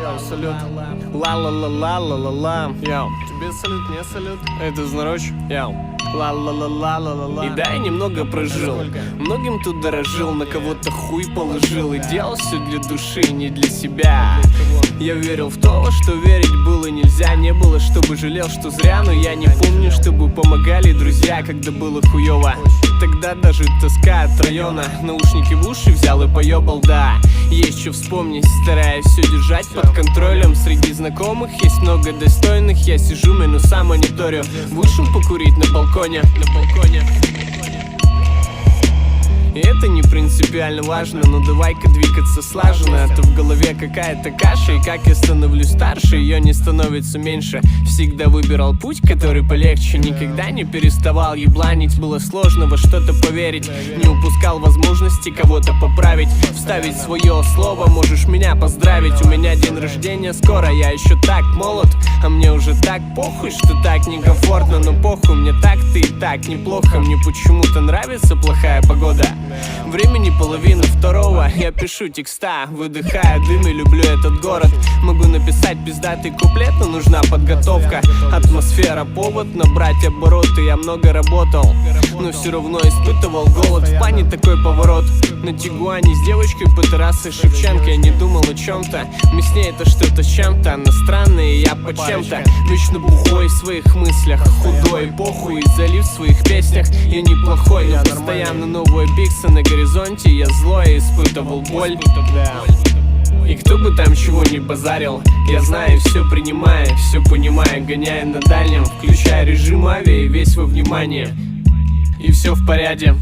Йоу, салют. Ла-ла-ла-ла-ла-ла-ла. Йоу, тебе салют, мне салют. Это Знороч. Йоу. Ла-ла-ла-ла-ла-ла-ла. И да, я немного прожил. Многим тут дорожил, на кого-то хуй положил. И делал все для души, не для себя. Я верил в то, во что верить было нельзя. Не было, чтобы жалел, что зря. Но я не помню, чтобы помогали друзья, когда было хуёво. Тогда даже тоска от района. Наушники в уши взял и поёбал, да. Есть что вспомнить, стараюсь все держать под контролем. Среди знакомых есть много достойных. Я сижу, минуса мониторю. Вышел покурить на балконе. И это не принципиально важно, но давай-ка двигаться слаженно. А то в голове какая-то каша, и как я становлюсь старше, ее не становится меньше. Всегда выбирал путь, который полегче. Никогда не переставал ебланить. Было сложно во что-то поверить. Не упускал возможности кого-то поправить. Вставить свое слово, можешь меня поздравить. У меня день рождения скоро, я еще так молод. А мне уже так похуй, что так некомфортно. Но похуй, мне так-то и так неплохо. Мне почему-то нравится плохая погода. Времени половина второго. Я пишу текста, выдыхая дым и люблю этот город. Могу написать пиздатый куплет, но нужна подготовка. Атмосфера, повод набрать обороты. Я много работал, но все равно испытывал голод. В плане такой поворот. На Тигуане с девочкой по террасе Шевченко. Я не думал о чем-то. Мне с ней это что-то с чем-то. Она странная, и я по чем-то. Вечно бухой в своих мыслях. Худой, похуй, залив в своих песнях. Я неплохой, но постоянно новые биксы на горизонте. Я злой, испытывал боль. И кто бы там чего не базарил, я знаю, все принимая, все понимая. Гоняя на дальнем, включая режим авиа и весь во внимание. И все в порядке.